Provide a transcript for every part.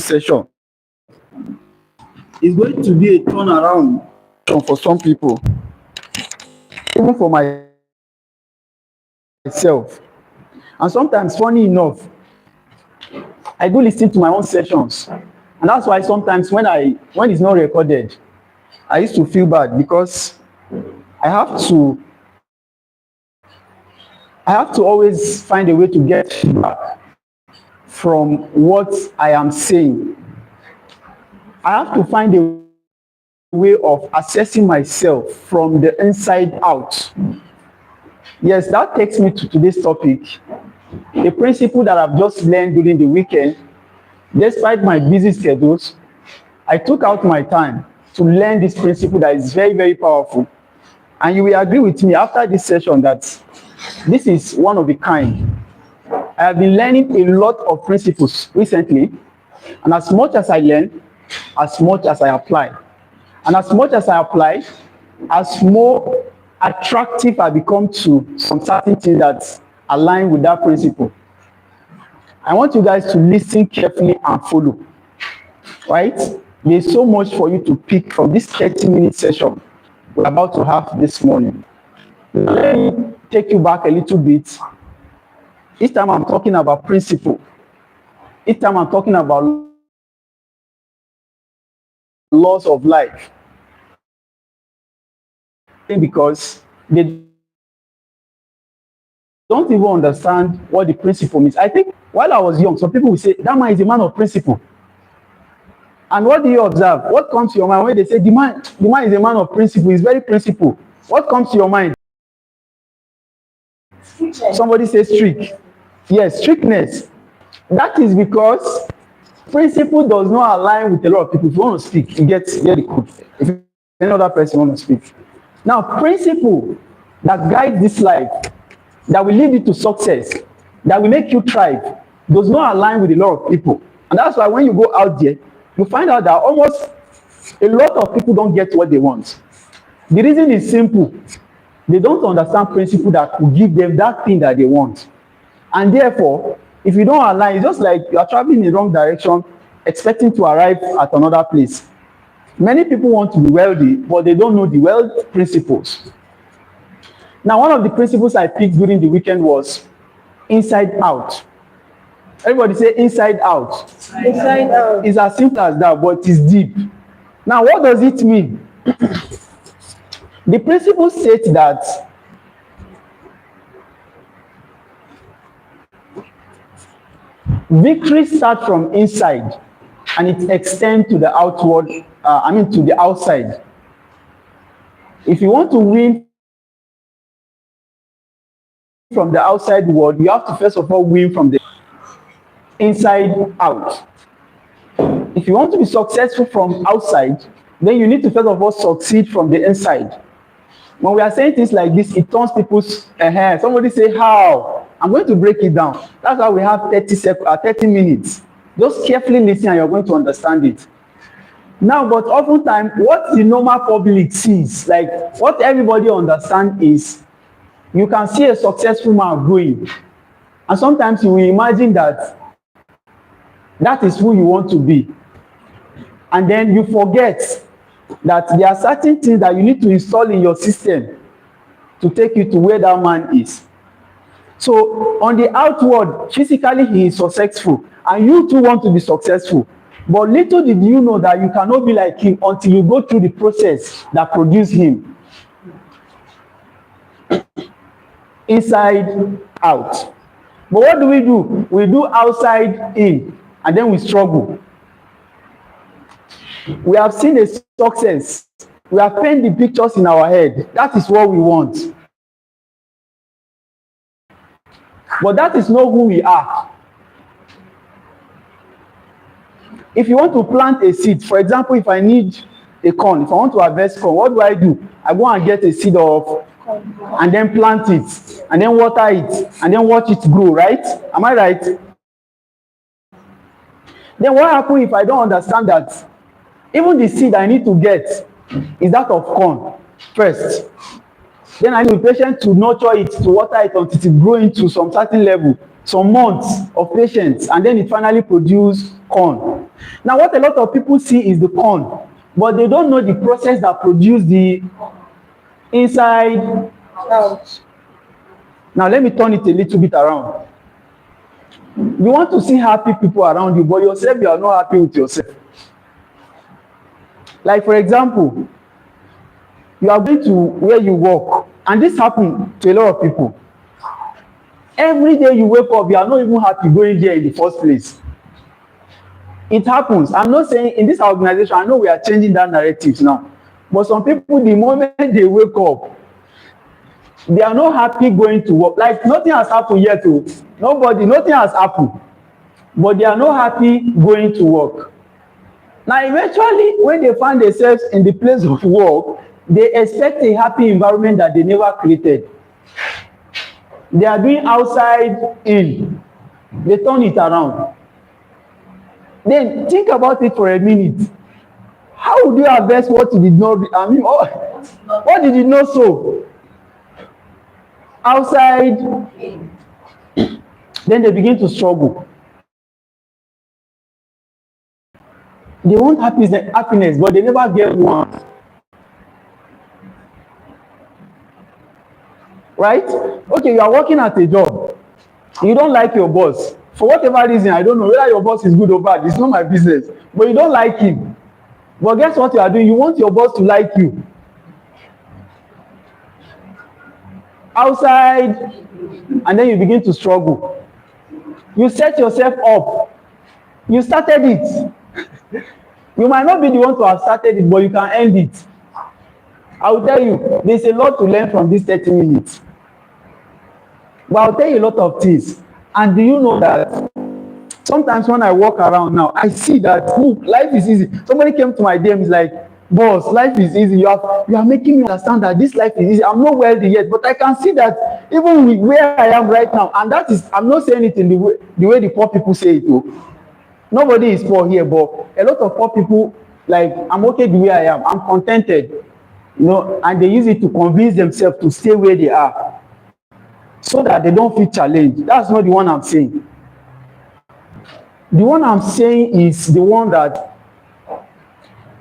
session. It's going to be a turnaround for some people, even for myself. And sometimes, funny enough, I do listen to my own sessions, and that's why sometimes when it's not recorded, I used to feel bad because I have to I have to always find a way to get feedback from what I am saying. I have to find a way of assessing myself from the inside out. Yes, that takes me to today's topic, a principle that I've just learned during the weekend. Despite my busy schedules, I took out my time to learn this principle that is very, very powerful. And you will agree with me after this session that this is one of a kind. I have been learning a lot of principles recently, and as much as I learn, as much as I apply. And as much as I apply, as more attractive I become to some certain things that align with that principle. I want you guys to listen carefully and follow, right? There's so much for you to pick from this 30-minute session we're about to have this morning. Let me take you back a little bit. Each time I'm talking about principle, each time I'm talking about laws of life, because they don't even understand what the principle means. I think while I was young, some people will say, that man is a man of principle. And what do you observe? What comes to your mind when they say the man is a man of principle, he's very principled? What comes to your mind? Somebody says strict. Yes, strictness. That is because principle does not align with a lot of people. If you want to speak, you get the code. If any other person want to speak. Now, principle that guides this life, that will lead you to success, that will make you thrive, does not align with a lot of people. And that's why when you go out there, you find out that almost a lot of people don't get what they want. The reason is simple. They don't understand principle that will give them that thing that they want. And therefore, if you don't align, it's just like you are traveling in the wrong direction, expecting to arrive at another place. Many people want to be wealthy, but they don't know the wealth principles. Now, one of the principles I picked during the weekend was inside out. Everybody say inside out. Inside out. It's as simple as that, but it's deep. Now, what does it mean? The principle states that victory starts from inside and it extends to the outward, to the outside. If you want to win from the outside world, you have to first of all win from the inside out. If you want to be successful from outside, then you need to first of all succeed from the inside. When we are saying things like this, it turns people's somebody say how. I'm going to break it down. That's why we have 30 minutes. Just carefully listen and you're going to understand it. Now, but oftentimes, what the normal public sees, like what everybody understands is, you can see a successful man growing. And sometimes you will imagine that that is who you want to be. And then you forget that there are certain things that you need to install in your system to take you to where that man is. So on the outward, physically he is successful, and you too want to be successful. But little did you know that you cannot be like him until you go through the process that produced him. Inside out. But what do? We do outside in, and then we struggle. We have seen a success. We have painted the pictures in our head. That is what we want. But that is not who we are. If you want to plant a seed, for example, if I need a corn, if I want to harvest corn, what do? I go and get a seed of, and then plant it, and then water it, and then watch it grow, right? Am I right? Then what happens if I don't understand that even the seed I need to get is that of corn first? Then I need to be patient to nurture it, to water it until it grows into some certain level, some months of patience, and then it finally produces corn. Now, what a lot of people see is the corn, but they don't know the process that produced the inside out. Now, let me turn it a little bit around. You want to see happy people around you, but yourself, you are not happy with yourself. Like, for example, you are going to where you work, and this happens to a lot of people. Every day you wake up, you are not even happy going there in the first place. It happens. I'm not saying in this organization, I know we are changing that narrative now. But some people, the moment they wake up, they are not happy going to work. Like nothing has happened yet. Nothing has happened. But they are not happy going to work. Now, eventually, when they find themselves in the place of work, they expect a happy environment that they never created. They are doing outside in. They turn it around. Then think about it for a minute. How would you harvest what you did not? What did you not sow? Outside. Then they begin to struggle. They want happiness, but they never get one. Right? Okay, you are working at a job. You don't like your boss. For whatever reason, I don't know whether your boss is good or bad. It's not my business. But you don't like him. But guess what you are doing? You want your boss to like you. Outside, and then you begin to struggle. You set yourself up. You started it. You might not be the one to have started it, but you can end it. I will tell you, there's a lot to learn from these 30 minutes. But I'll tell you a lot of things. And do you know that sometimes when I walk around now, I see that, look, life is easy. Somebody came to my DM, is like, boss, life is easy. You are making me understand that this life is easy. I'm not wealthy yet, but I can see that even with where I am right now, and that is, I'm not saying it in the way the poor people say it too. Nobody is poor here, but a lot of poor people, like, I'm okay the way I am. I'm contented, and they use it to convince themselves to stay where they are so that they don't feel challenged. That's not the one I'm saying. The one I'm saying is the one that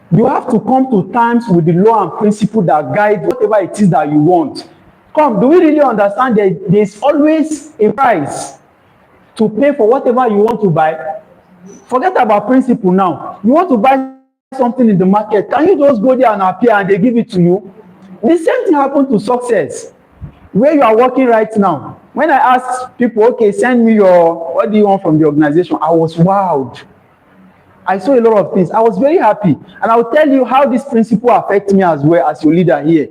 you have to come to terms with the law and principle that guide whatever it is that you want. Do we really understand that there's always a price to pay for whatever you want to buy? Forget about principle now. You want to buy something in the market, can you just go there and appear and they give it to you? The same thing happened to success, where you are working right now. When I asked people, okay, send me what do you want from the organization? I was wowed. I saw a lot of things. I was very happy. And I'll tell you how this principle affects me as well as your leader here.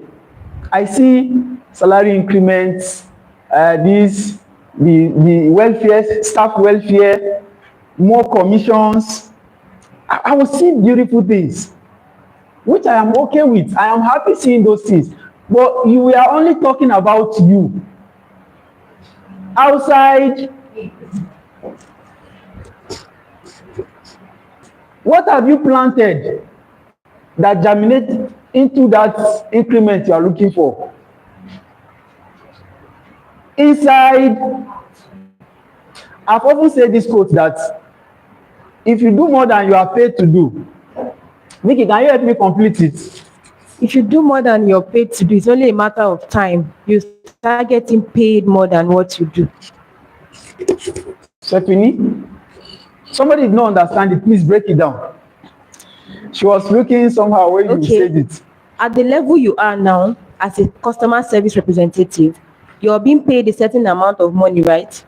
I see salary increments, the welfare, staff welfare, more commissions. I was seeing beautiful things, which I am okay with. I am happy seeing those things. But we are only talking about you. Outside, what have you planted that germinates into that increment you are looking for? Inside, I've often said this quote that if you do more than you are paid to do, Vicky, can you help me complete it? If you do more than you're paid to do, it's only a matter of time. You start getting paid more than what you do. Stephanie, somebody did not understand it. Please break it down. She was looking somehow when you said it. At the level you are now, as a customer service representative, you're being paid a certain amount of money, right?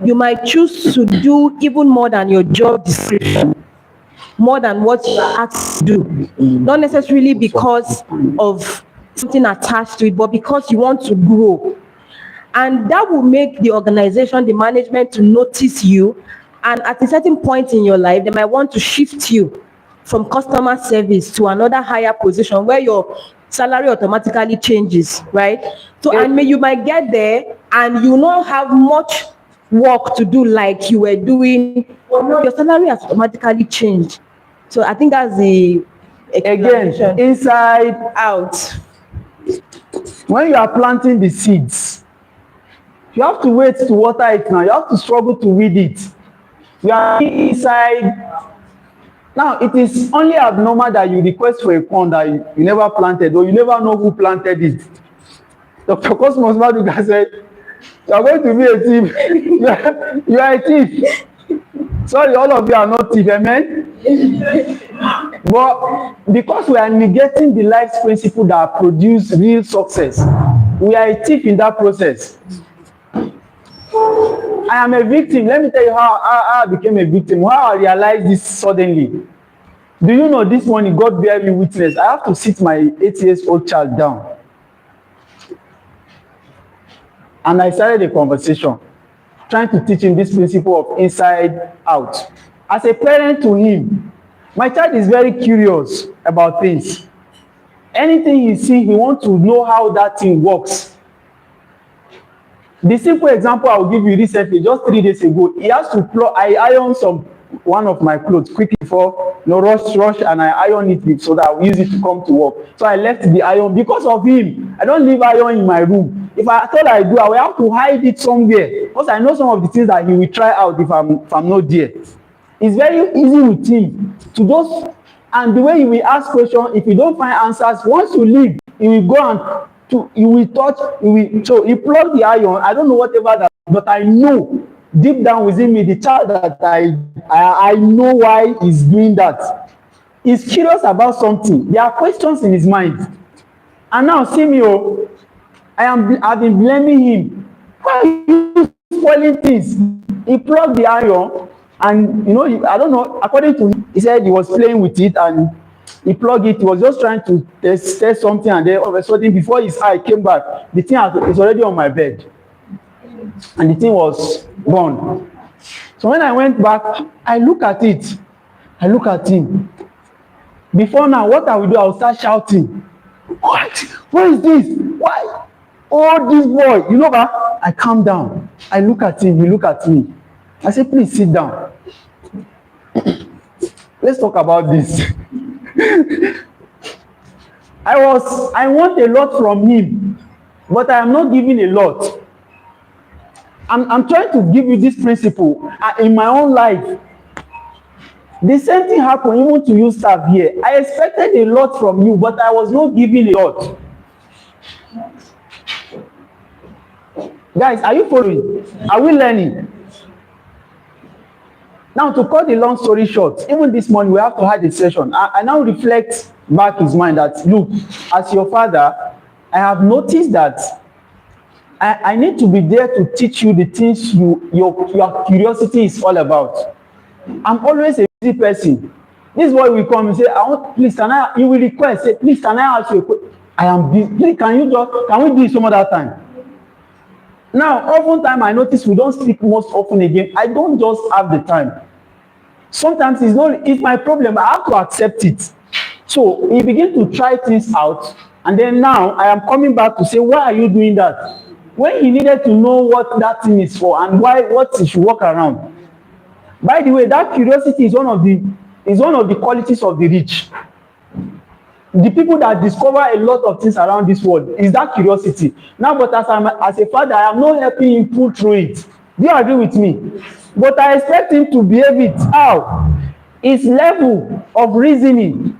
You might choose to do even more than your job description, more than what you are asked to do. Not necessarily because of something attached to it, but because you want to grow. And that will make the organization, the management, to notice you. And at a certain point in your life, they might want to shift you from customer service to another higher position where your salary automatically changes, right? So, and you might get there and you not have much work to do like you were doing. Your salary has automatically changed. So I think that's the again, inside out. When you are planting the seeds, you have to wait to water it now. You have to struggle to weed it. You are inside. Now, it is only abnormal that you request for a corn that you never planted or you never know who planted it. Dr. Cosmos Maduga said, you are going to be a thief. You are a thief. Sorry, all of you are not thief, amen? But because we are negating the life principle that produce real success, we are a thief in that process. I am a victim. Let me tell you how I became a victim, how I realized this suddenly. Do you know this morning, God bear me witness, I have to sit my 8 years old child down. And I started a conversation, trying to teach him this principle of inside out. As a parent to him, my child is very curious about things. Anything he sees, he wants to know how that thing works. The simple example I will give you recently, just 3 days ago, he has to plug. I iron one of my clothes quickly before, rush, and I iron it so that I will use it to come to work. So I left the iron because of him. I don't leave iron in my room. If I thought I do, I will have to hide it somewhere because I know some of the things that he will try out if I'm not there. It's very easy with him to just, and the way he will ask questions, if you don't find answers, once you leave, he will go and he will touch, so he plugged the iron. I don't know whatever that, but I know deep down within me, the child that I know why he's doing that. He's curious about something. There are questions in his mind. And now see me, I've been blaming him. Why are you spoiling things? He plugged the iron, and I don't know, according to him, he said he was playing with it and he plugged it. He was just trying to test something, and then all of a sudden, before his eye came back, the thing is already on my bed. And the thing was gone. So when I went back, I look at it. I look at him. Before now, what I will do, I will start shouting. What? What is this? Why? Oh, this boy. You know what? I calm down. I look at him. He look at me. I say, please sit down. Let's talk about this. I want a lot from him, but I am not giving a lot. I'm trying to give you this principle in my own life. The same thing happened even to you staff here. I expected a lot from you, but I was not giving a lot. Guys, are you following? Are we learning? Now, to cut the long story short, even this morning we have to have a session. I now reflect back his mind that, look, as your father, I have noticed that I need to be there to teach you the things your curiosity is all about. I'm always a busy person. This boy will come and say, you will request, say, please, can I ask you a question? I am busy. Please, can we do it some other time? Now, oftentimes I notice we don't speak most often again. I don't just have the time. Sometimes it's my problem. I have to accept it. So he begin to try things out, and then now I am coming back to say, why are you doing that? When he needed to know what that thing is for and what he should work around. By the way, that curiosity is one of the qualities of the rich. The people that discover a lot of things around this world is that curiosity. Now, but as a father, I am not helping him pull through it. Do you agree with me? But I expect him to behave it. How? His level of reasoning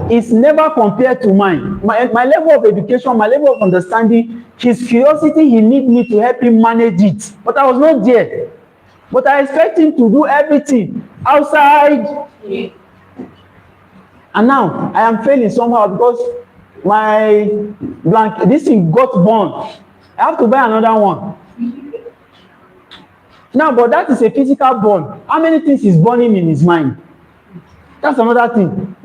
is never compared to mine. My level of education, my level of understanding, his curiosity, he needs me to help him manage it. But I was not there. But I expect him to do everything outside. And now I am failing somehow because my this thing got burned. I have to buy another one. Now, but that is a physical burn. How many things is burning in his mind? That's another thing.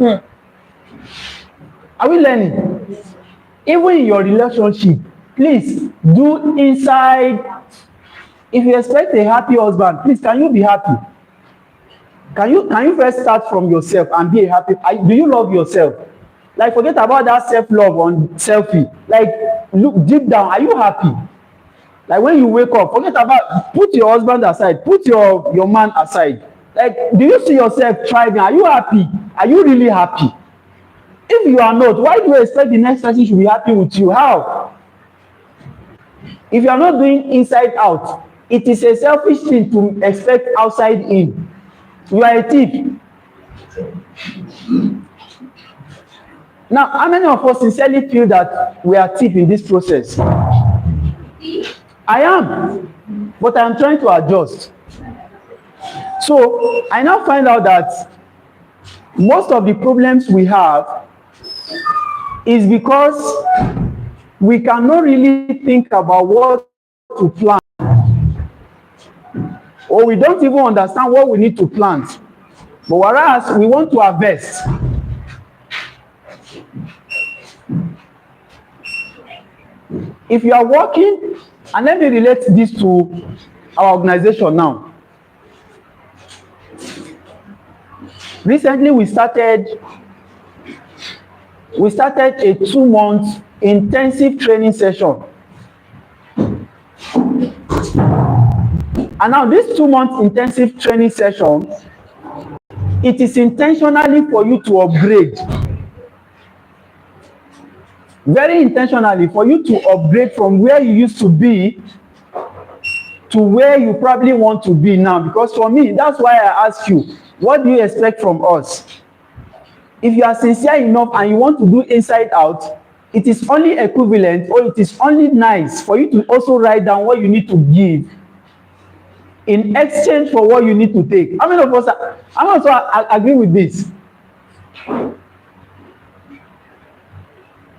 Are we learning? Even in your relationship, please do inside. If you expect a happy husband, please, can you be happy? Can you first start from yourself and be a happy? Do you love yourself? Like, forget about that self-love on selfie. Like, look deep down, are you happy? Like, when you wake up, put your husband aside, put your man aside. Like, do you see yourself thriving? Are you happy? Are you really happy? If you are not, why do you expect the next person should be happy with you? How? If you are not doing inside out, it is a selfish thing to expect outside in. You are a thief. Now, how many of us sincerely feel that we are thief in this process? I am, but I am trying to adjust. So I now find out that most of the problems we have is because we cannot really think about what to plant, or we don't even understand what we need to plant. But whereas we want to harvest, if you are working, and let me relate this to our organization now. Recently, we started a 2-month intensive training session. And now this 2-month intensive training session, it is intentionally for you to upgrade. Very intentionally for you to upgrade from where you used to be to where you probably want to be now. Because for me, that's why I ask you, what do you expect from us? If you are sincere enough and you want to do inside out, it is only equivalent, or it is only nice for you to also write down what you need to give in exchange for what you need to take. How many of us agree with this?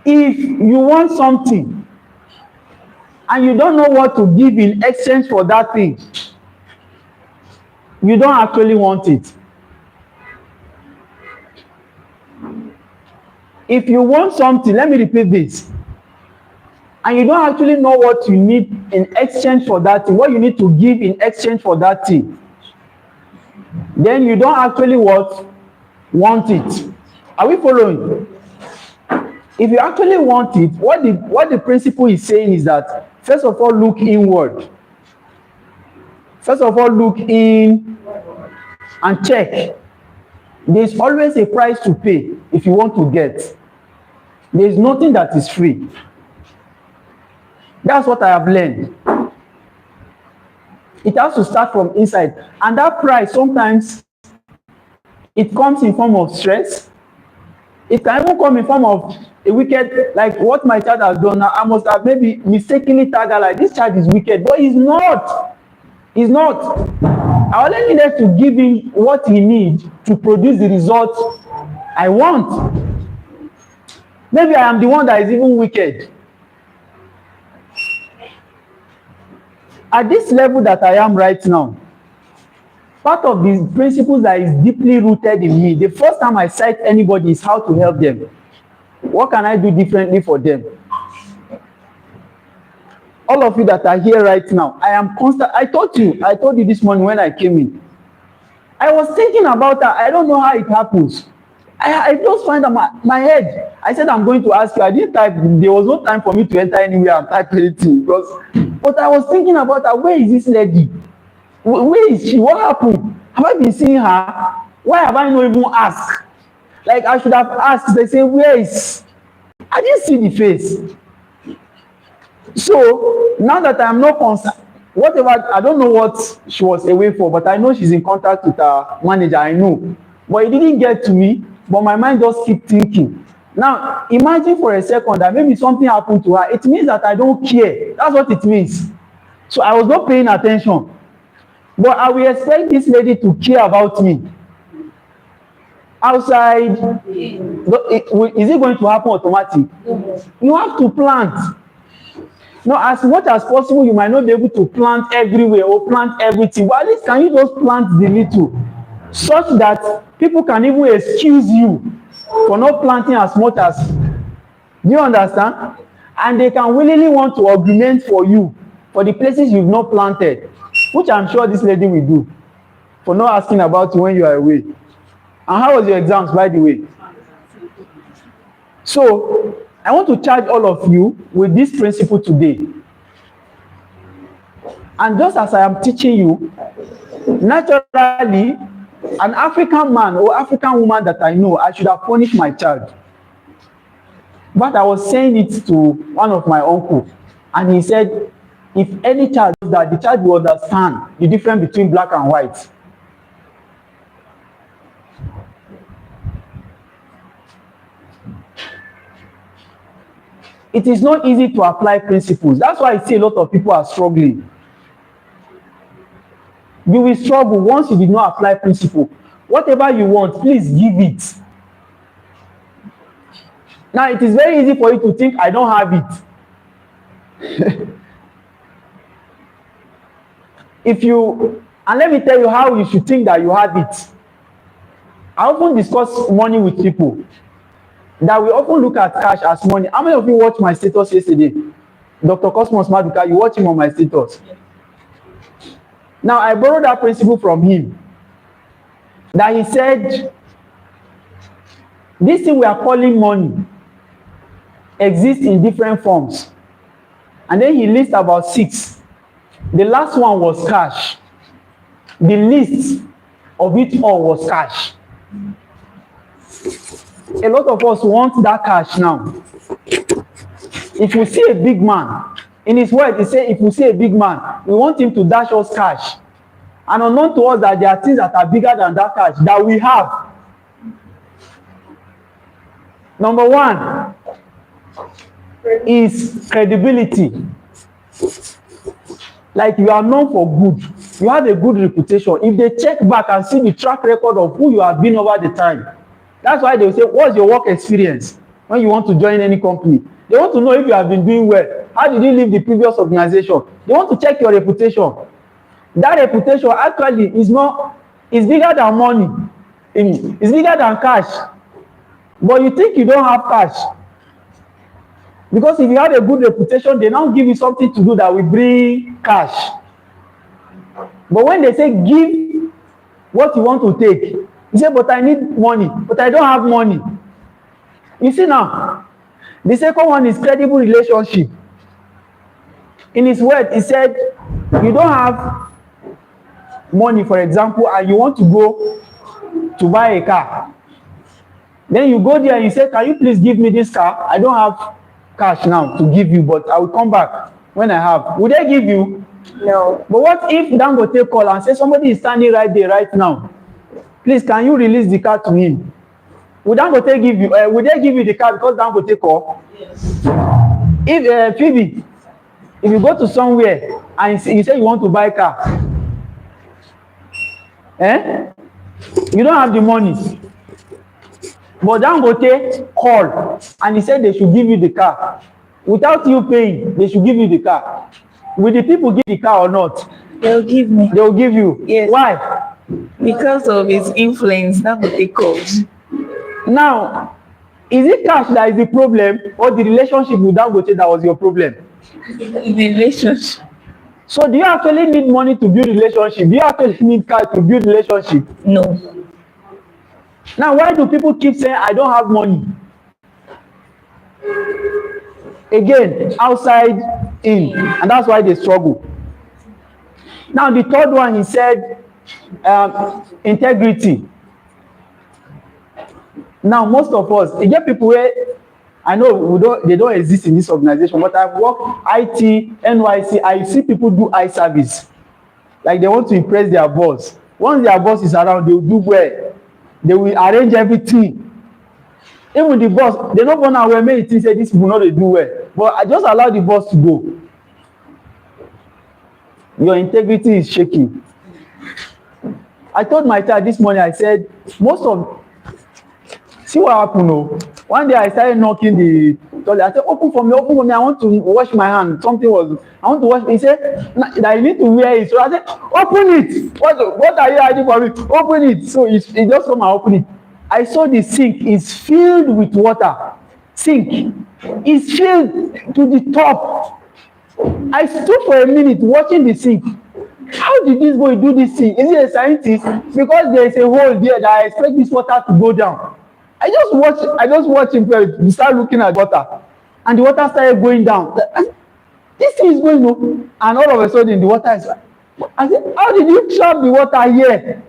If you want something and you don't know what to give in exchange for that thing, you don't actually want it. If you want something, let me repeat this, and you don't actually know what you need in exchange for that thing, what you need to give in exchange for that thing, then you don't actually want it. Are we following? If you actually want it, what the principle is saying is that, first of all, look inward. First of all, look in and check. There's always a price to pay if you want to get. There's nothing that is free. That's what I have learned. It has to start from inside. And that price, sometimes, it comes in form of stress. It can even come in form of a wicked, like what my child has done now. I must have maybe mistakenly tagged her like, this child is wicked. But he's not. He's not. I only needed to give him what he needs to produce the result I want. Maybe I am the one that is even wicked. At this level that I am right now, part of the principles that is deeply rooted in me, the first time I cite anybody is how to help them. What can I do differently for them? All of you that are here right now, I am constant. I told you this morning when I came in. I was thinking about that. I don't know how it happens. I just find that my head. I said I'm going to ask you. I didn't type. There was no time for me to enter anywhere and type anything. But I was thinking about her. Where is this lady? Where is she? What happened? Have I been seeing her? Why have I not even asked? Like I should have asked. They say, where is? I didn't see the face. So now that I'm not concerned, whatever, I don't know what she was away for, but I know she's in contact with her manager. I know. But it didn't get to me. But my mind just keep thinking. Now, imagine for a second that maybe something happened to her. It means that I don't care. That's what it means. So I was not paying attention. But I will expect this lady to care about me. Outside, is it going to happen automatically? You have to plant. Now, as much as possible, you might not be able to plant everywhere or plant everything. But at least can you just plant the little, such that people can even excuse you for not planting as much as. Do you understand? And they can willingly want to augment for you for the places you've not planted, which I'm sure this lady will do, for not asking about you when you are away. And how was your exams, by the way? So I want to charge all of you with this principle today. And just as I am teaching you, naturally, an African man or African woman that I know, I should have punished my child. But I was saying it to one of my uncles, and he said, if any child does that, the child will understand the difference between black and white. It is not easy to apply principles. That's why I see a lot of people are struggling. You will struggle once you did not apply principle. Whatever you want, please give it. Now, it is very easy for you to think, I don't have it. And let me tell you how you should think that you have it. I often discuss money with people, that we often look at cash as money. How many of you watched my status yesterday? Dr. Cosmos Maduka, you watch him on my status. Now, I borrowed that principle from him, that he said, this thing we are calling money exists in different forms. And then he lists about 6. The last one was cash. The list of it all was cash. A lot of us want that cash now. If you see a big man, in his word, he said, if you see a big man, we want him to dash us cash. And unknown to us that there are things that are bigger than that cash that we have. Number 1 is credibility. Like you are known for good. You have a good reputation. If they check back and see the track record of who you have been over the time, that's why they will say, what's your work experience when you want to join any company? They want to know if you have been doing well. How did you leave the previous organization? They want to check your reputation. That reputation actually is bigger than money. It's bigger than cash. But you think you don't have cash. Because if you have a good reputation, they now give you something to do that will bring cash. But when they say give what you want to take, you say, but I need money, but I don't have money. You see now, the second one is credible relationship. In his word, he said, you don't have money, for example, and you want to go to buy a car. Then you go there and you say, can you please give me this car? I don't have cash now to give you, but I will come back when I have. Would they give you? No. But what if Dangote call and say somebody is standing right there right now? Please, can you release the car to him? Would Dangote give you? Would they give you the car because Dangote call? Yes. If Phoebe, if you go to somewhere and you say you want to buy a car, you don't have the money. But Dangote called and he said they should give you the car. Without you paying, they should give you the car. Will the people give the car or not? They'll give me. They will give you. Yes. Why? Because of his influence, that's what they call. Now, is it cash that is the problem or the relationship with Dangote that was your problem? The relationship. So do you actually need money to build relationship? Do you actually need cash to build relationship? No. Now, why do people keep saying, I don't have money? Again, outside in, and that's why they struggle. Now, the third one, he said, integrity. Now, most of us, you get people where, I know they don't exist in this organization, but I've worked IT, NYC, I see people do eye service. Like they want to impress their boss. Once their boss is around, they will do well. They will arrange everything. Even the boss, they don't want to wear many things, say this will not do well. But I just allow the boss to go. Your integrity is shaking. I told my child this morning, I said, see what happened, no? One day I started knocking the toilet. I said, open for me, I want to wash my hand. I want to wash. He said, that I need to wear it. So I said, open it. What are you hiding for me? Open it. So he just come and open it. I saw the sink is filled with water. Sink is filled to the top. I stood for a minute watching the sink. How did this boy do this thing? Is he a scientist? Because there is a hole there that I expect this water to go down. I just watched him start looking at water, and the water started going down. This thing is going on, and all of a sudden the water is. I said, how did you trap the water here?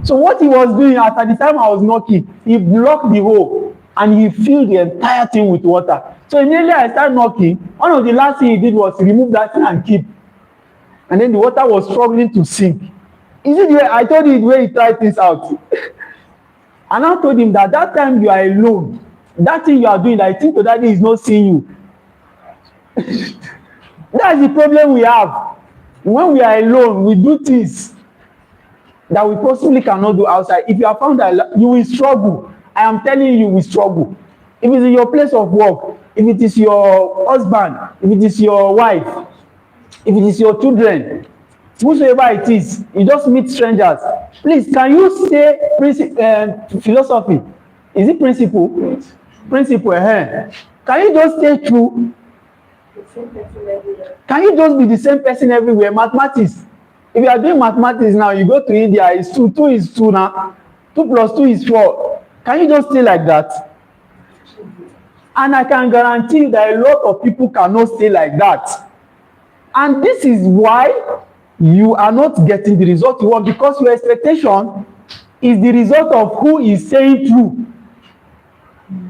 So what he was doing after the time I was knocking, he blocked the hole and he filled the entire thing with water. So immediately I started knocking. One of the last thing he did was remove that thing and keep. And then the water was struggling to sink. Is it the way I told you the way he tried things out? And I told him that time you are alone. that thing you are doing that you think your daddy is not seeing you. That's the problem we have. When we are alone, we do things that we possibly cannot do outside. If you are found that you will struggle, I am telling you, you will struggle. If it is your place of work, if it is your husband, if it is your wife, if it is your children, whosoever it is, you just meet strangers. Please, can you say philosophy? Is it principle? Principle. Can you just stay true? Can you just be the same person everywhere? Mathematics. If you are doing mathematics now, you go to India, it's 2, 2 is 2 now. 2 plus 2 is 4. Can you just stay like that? And I can guarantee you that a lot of people cannot stay like that. And this is why you are not getting the result you want, because your expectation is the result of who is saying true.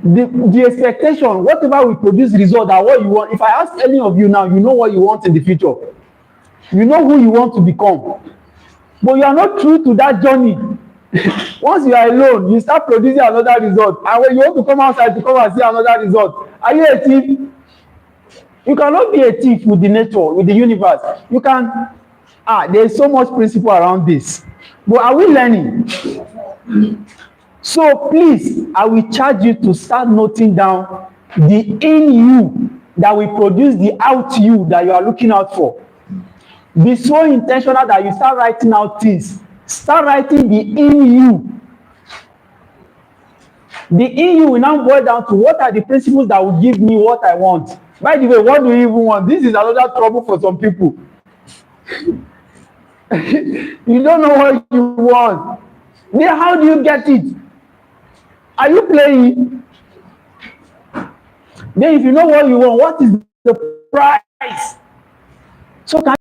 The expectation, whatever will produce result are what you want. If I ask any of you now, you know what you want in the future. You know who you want to become. But you are not true to that journey. Once you are alone, you start producing another result. And when you want to come outside to come and see another result, are you a thief? You cannot be a thief with the nature, with the universe. You can. There is so much principle around this. But are we learning? So please, I will charge you to start noting down the in you that will produce the out you that you are looking out for. Be so intentional that you start writing out things. Start writing the in you. The in you will now boil down to what are the principles that will give me what I want. By the way, what do you even want? This is another trouble for some people. You don't know what you want. Then how do you get it? Are you playing? Then if you know what you want, what is the price? So can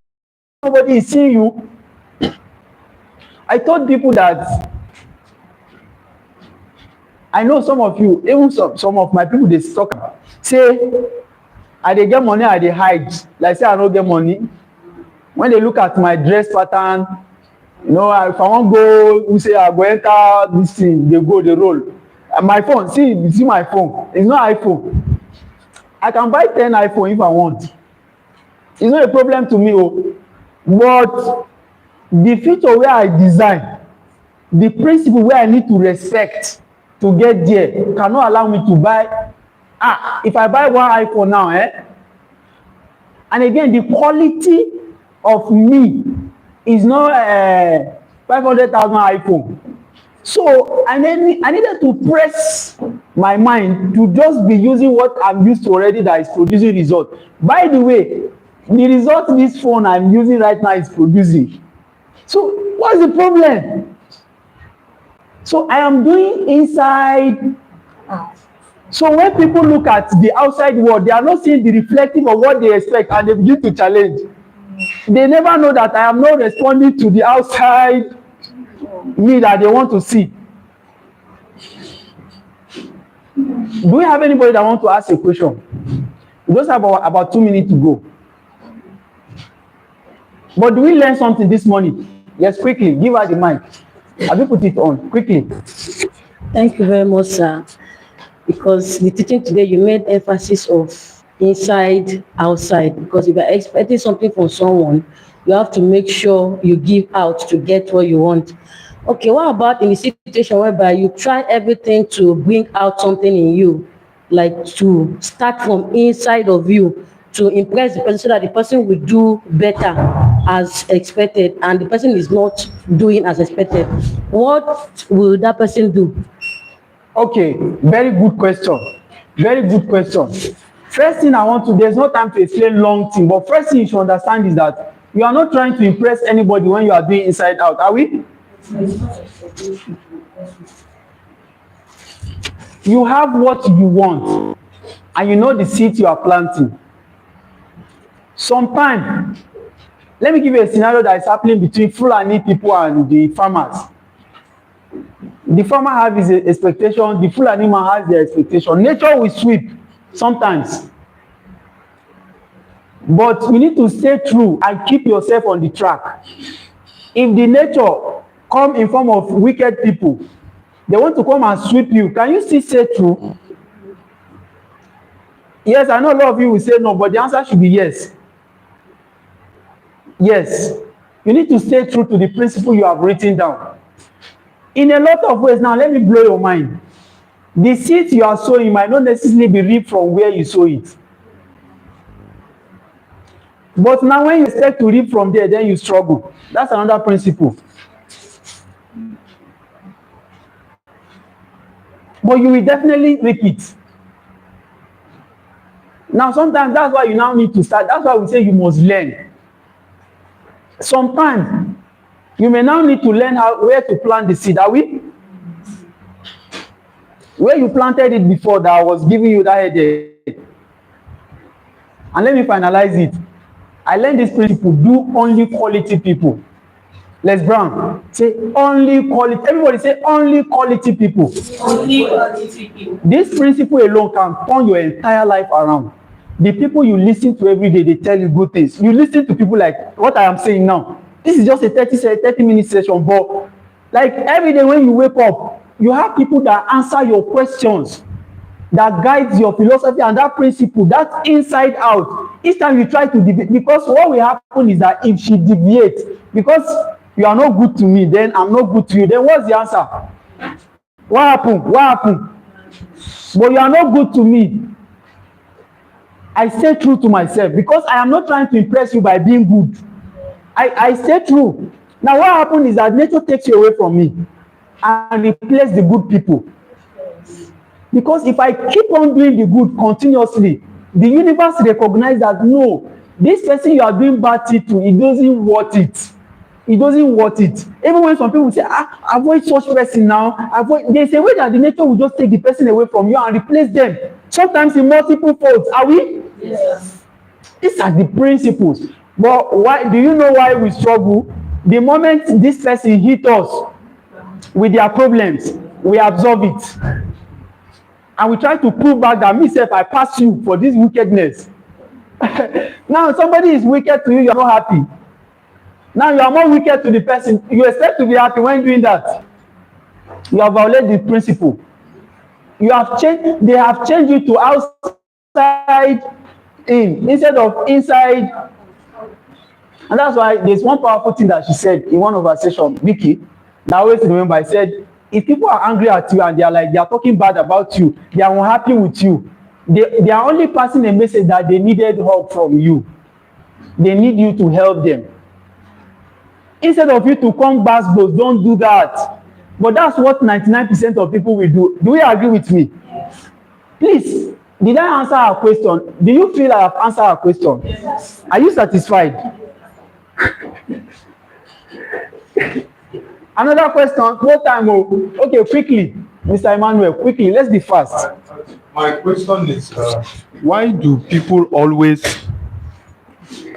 nobody is seeing you? I told people that I know some of you, even some of my people, they talk, say, I dey get money, I dey hide. Like say I no get money. When they look at my dress pattern, you know, if I wan go, we say I go enter this thing, they go, they roll. And my phone, see my phone. It's not iPhone. I can buy 10 iPhone if I want. It's not a problem to me, oh. But the feature where I design, the principle where I need to respect to get there, cannot allow me to buy. If I buy one iPhone now, and again, the quality of me is not 500,000 iPhone. So I needed to press my mind to just be using what I'm used to already that is producing result. By the way, the result this phone I'm using right now is producing. So what's the problem? So I am doing inside. So when people look at the outside world, they are not seeing the reflective of what they expect, and they begin to challenge. They never know that I am not responding to the outside me that they want to see. Do we have anybody that want to ask a question? We just have about 2 minutes to go. But do we learn something this morning? Yes, quickly. Give her the mic. Have you put it on? Quickly. Thank you very much, sir. Because the teaching today, you made emphasis of inside, outside. Because if you're expecting something from someone, you have to make sure you give out to get what you want. Okay, what about in the situation whereby you try everything to bring out something in you, like to start from inside of you, to impress the person so that the person will do better as expected, and the person is not doing as expected? What will that person do? Okay, very good question. Very good question. First thing I want to, there's no time to explain long thing, but first thing you should understand is that you are not trying to impress anybody when you are doing inside out, are we? You have what you want, and you know the seed you are planting. Sometimes, let me give you a scenario that is happening between Fulani people and the farmers. The farmer has his expectation, the Fulani man has their expectation. Nature will sweep sometimes. But you need to stay true and keep yourself on the track. If the nature come in form of wicked people, they want to come and sweep you, can you still stay true? Yes, I know a lot of you will say no, but the answer should be yes. Yes. You need to stay true to the principle you have written down. In a lot of ways, now let me blow your mind. The seed you are sowing might not necessarily be reaped from where you sow it. But now when you expect to reap from there, then you struggle. That's another principle. But you will definitely reap it. Now sometimes that's why you now need to start. That's why we say you must learn. Sometimes you may now need to learn where to plant the seed. Are we? Where you planted it before that I was giving you that headache. And let me finalize it. I learned this principle: do only quality people. Les Brown, say only quality. Everybody say only quality people. Only quality people. This principle alone can turn your entire life around. The people you listen to every day, they tell you good things. You listen to people like what I am saying now. This is just a 30-minute session, but like every day when you wake up, you have people that answer your questions, that guides your philosophy and that principle, that inside out. Each time you try to deviate, because what will happen is that if she deviates, because you are not good to me, then I'm not good to you, then what's the answer? What happened? What happened? But you are not good to me. I stay true to myself because I am not trying to impress you by being good. I stay true. Now what happens is that nature takes you away from me and replace the good people. Because if I keep on doing the good continuously, the universe recognizes that no, this person you are doing bad thing to, it doesn't worth it. It doesn't worth it. Even when some people say, avoid such person now, there's a way that the nature will just take the person away from you and replace them. Sometimes in multiple folds. Are we? Yes. These are the principles. But why do you know why we struggle? The moment this person hit us with their problems, we absorb it. And we try to prove back that myself, I pass you for this wickedness. Now somebody is wicked to you, you're not happy. Now you are more wicked to the person. You expect to be happy when doing that. You have violated the principle. You have changed, they have changed you to outside in instead of inside. And that's why there's one powerful thing that she said in one of her sessions, Vicky, that I always remember. I said, if people are angry at you and they are talking bad about you, they are unhappy with you, they are only passing a message that they needed help from you. They need you to help them. Instead of you to come back, don't do that. But that's what 99% of people will do. Do you agree with me? Yes. Please, did I answer her question? Do you feel I have answered her question? Yes. Are you satisfied? Another question, no time. Okay, quickly, Mr. Emmanuel, quickly, let's be fast. My question is, why do people always,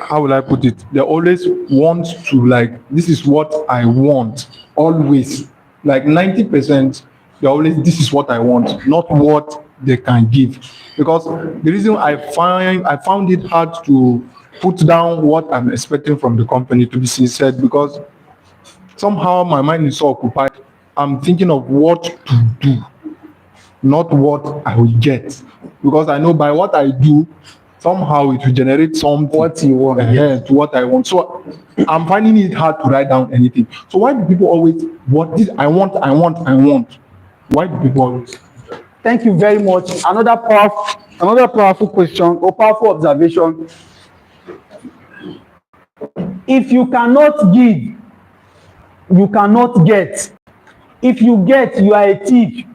how will I put it? They always want to, like, this is what I want, always. Like 90%, they always, this is what I want, not what they can give. Because the reason I found it hard to put down what I'm expecting from the company, to be sincere, because somehow my mind is so occupied. I'm thinking of what to do, not what I will get. Because I know by what I do, somehow it will generate something. What you want. To what I want. So I'm finding it hard to write down anything. So why do people always, what this, I want? Why do people always? Thank you very much. Another powerful question or powerful observation. If you cannot give, you cannot get. If you get, you are a thief.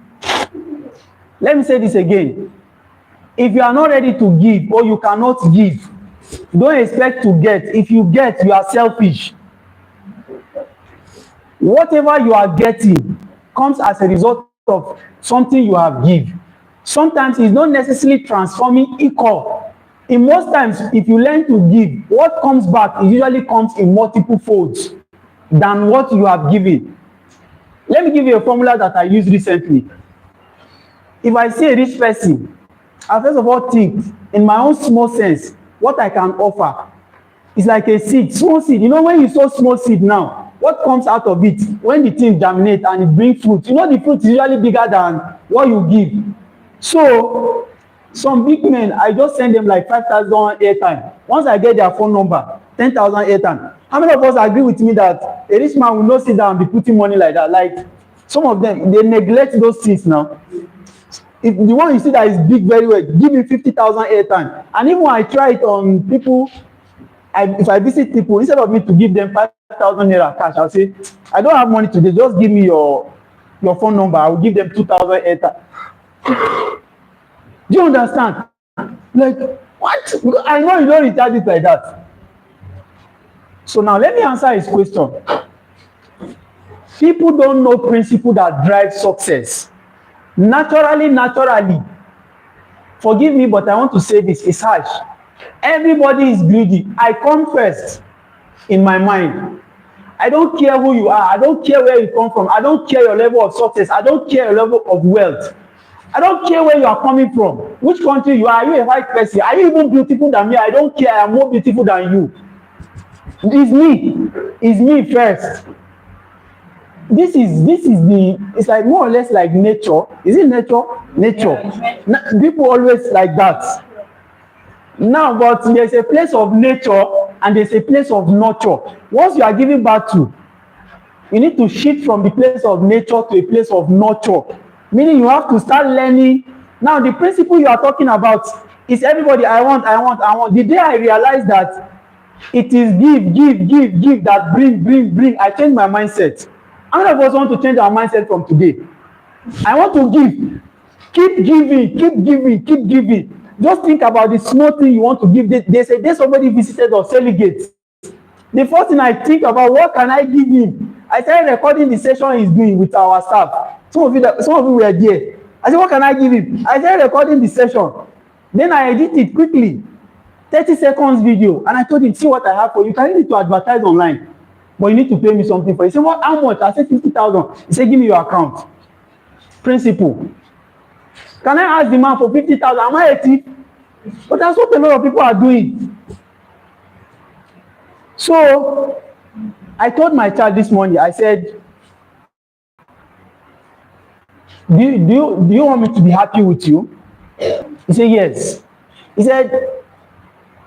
Let me say this again. If you are not ready to give or you cannot give, don't expect to get. If you get, you are selfish. Whatever you are getting comes as a result of something you have given. Sometimes it's not necessarily transforming equal. In most times, if you learn to give, what comes back usually comes in multiple folds than what you have given. Let me give you a formula that I used recently. If I see a rich person, I first of all think, in my own small sense, what I can offer is like a seed, small seed. You know, when you sow small seed now, what comes out of it when the thing germinates and it brings fruit? You know, the fruit is usually bigger than what you give. So, Some big men, I just send them like 5,000 airtime. Once I get their phone number, 10,000 airtime. How many of us agree with me that a rich man will not sit down and be putting money like that? Like some of them, they neglect those things now. If the one you see that is big very well, give me 50,000 airtime. And even when I try it on people, if I visit people, instead of me to give them 5,000 naira cash, I'll say, I don't have money today, just give me your phone number. I will give them 2,000 airtime. Do you understand? Like, what? I know you don't recharge it like that. So now let me answer his question. People don't know principle that drive success. Naturally, forgive me, but I want to say this, it's harsh. Everybody is greedy. I come first in my mind. I don't care who you are. I don't care where you come from. I don't care your level of success. I don't care your level of wealth. I don't care where you are coming from, which country you are. Are you a white person? Are you even beautiful than me? I don't care. I am more beautiful than you. It's me first. This is it's like more or less like nature. Is it nature? Nature. People always like that. Now, but there's a place of nature and there's a place of nurture. Once you are giving birth to, you need to shift from the place of nature to a place of nurture. Meaning you have to start learning. Now, the principle you are talking about is everybody, I want. The day I realized that it is give that bring, I changed my mindset. How many of us want to change our mindset from today? I want to give. Keep giving. Just think about the small thing you want to give. They say somebody visited us, Gate. The first thing I think about, what can I give him? I started recording the session he's doing with our staff. Some of you were there. I said, what can I give him? I started recording the session. Then I edit it quickly. 30 seconds video. And I told him, see what I have for you. You can need to advertise online. But you need to pay me something for it. He said, what? How much? I said 50,000. He said, give me your account. Principle. Can I ask the man for 50,000? Am I a thief? But that's what a lot of people are doing. So I told my child this morning, I said, do you want me to be happy with you? He said, yes.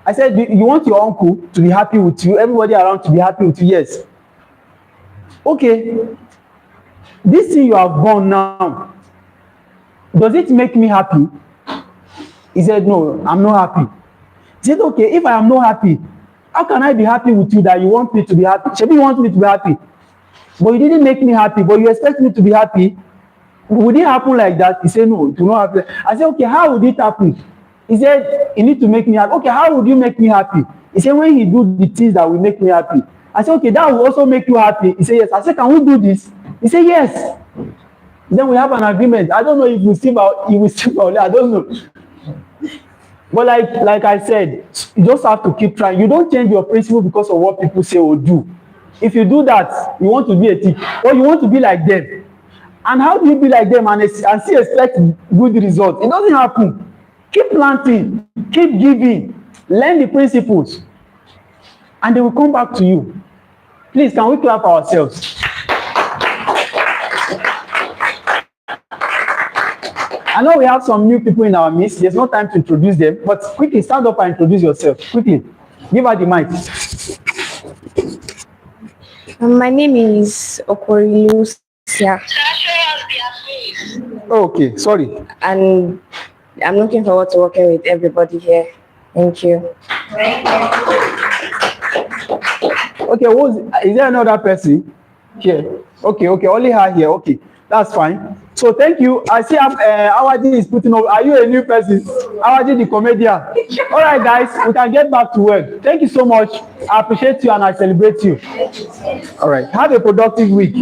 I said, do you want your uncle to be happy with you? Everybody around to be happy with you? Yes. Okay. This thing you have born now, does it make me happy? He said, no, I'm not happy. He said, okay, if I am not happy, how can I be happy with you that you want me to be happy? Shebi, you want me to be happy, but you didn't make me happy, but you expect me to be happy. Would it happen like that? He said, no, it will not happen. I said, okay, how would it happen? He said, you need to make me happy. Okay, how would you make me happy? He said, when he do the things that will make me happy. I said, okay, that will also make you happy. He said, yes. I said, can we do this? He said, yes. Then we have an agreement. I don't know if he will still I don't know. But like I said, you just have to keep trying. You don't change your principle because of what people say or do. If you do that, you want to be a thief, or you want to be like them. And how do you be like them and still expect good results? It doesn't happen. Keep planting, keep giving, learn the principles, and they will come back to you. Please, can we clap ourselves? I know we have some new people in our midst. There's no time to introduce them, but quickly stand up and introduce yourself. Quickly, give her the mic. My name is Okorilucia, Okay, sorry. and I'm looking forward to working with everybody here. Thank you. Okay, is there another person here? Okay, only her here. Okay, that's fine. So thank you. I see Awadi is putting up. Are you a new person? Awadi the comedian. All right, guys, we can get back to work. Thank you so much. I appreciate you and I celebrate you. All right, have a productive week.